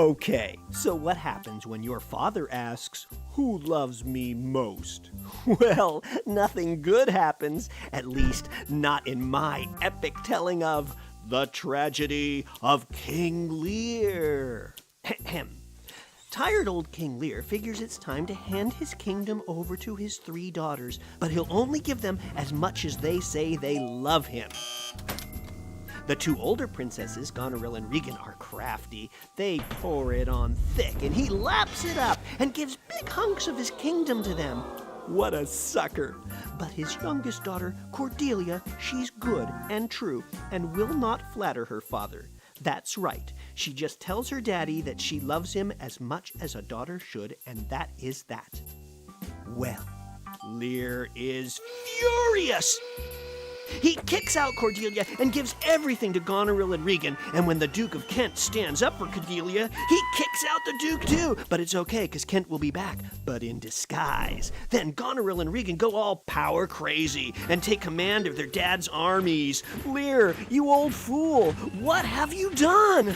Okay, so what happens when your father asks, "Who loves me most?" Well, nothing good happens, at least not in my epic telling of The Tragedy of King Lear. Tired old King Lear figures it's time to hand his kingdom over to his 3 daughters, but he'll only give them as much as they say they love him. The 2 older princesses, Goneril and Regan, are crafty. They pour it on thick, and he laps it up and gives big hunks of his kingdom to them. What a sucker! But his youngest daughter, Cordelia, she's good and true and will not flatter her father. That's right. She just tells her daddy that she loves him as much as a daughter should, and that is that. Well, Lear is furious. He kicks out Cordelia and gives everything to Goneril and Regan, and when the Duke of Kent stands up for Cordelia, he kicks out the Duke too. But it's okay, because Kent will be back, but in disguise. Then Goneril and Regan go all power crazy and take command of their dad's armies. Lear, you old fool, what have you done?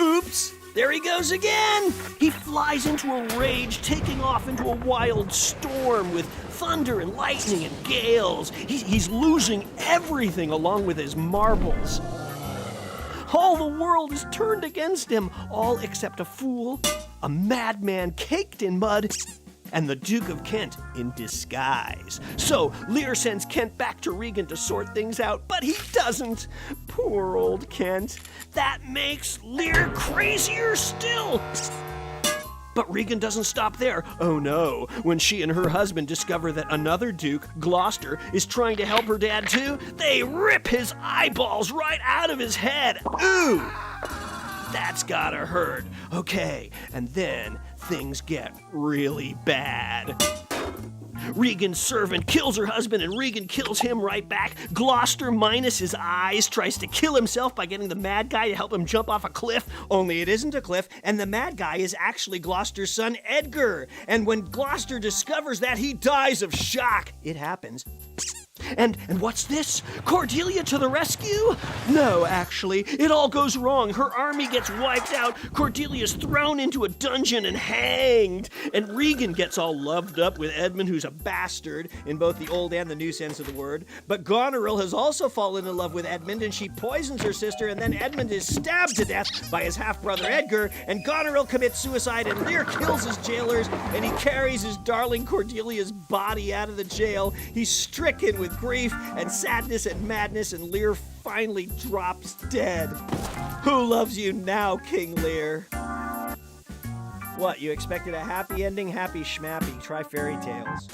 Oops! There he goes again! He flies into a rage, taking off into a wild storm with thunder and lightning and gales. He's losing everything along with his marbles. All the world is turned against him, all except a fool, a madman caked in mud, and the Duke of Kent in disguise. So Lear sends Kent back to Regan to sort things out, but he doesn't. Poor old Kent. That makes Lear crazier still. But Regan doesn't stop there. Oh no, when she and her husband discover that another Duke, Gloucester, is trying to help her dad too, they rip his eyeballs right out of his head. Ooh! That's gotta hurt. Okay, and then things get really bad. Regan's servant kills her husband and Regan kills him right back. Gloucester, minus his eyes, tries to kill himself by getting the mad guy to help him jump off a cliff, only it isn't a cliff, and the mad guy is actually Gloucester's son, Edgar. And when Gloucester discovers that, he dies of shock. It happens. And what's this? Cordelia to the rescue? No, actually, it all goes wrong. Her army gets wiped out, Cordelia's thrown into a dungeon and hanged, and Regan gets all loved up with Edmund, who's a bastard, in both the old and the new sense of the word. But Goneril has also fallen in love with Edmund, and she poisons her sister, and then Edmund is stabbed to death by his half-brother Edgar, and Goneril commits suicide, and Lear kills his jailers, and he carries his darling Cordelia's body out of the jail. He's stricken with grief and sadness and madness, and Lear finally drops dead. Who loves you now, King Lear? What, you expected a happy ending? Happy schmappy. Try fairy tales.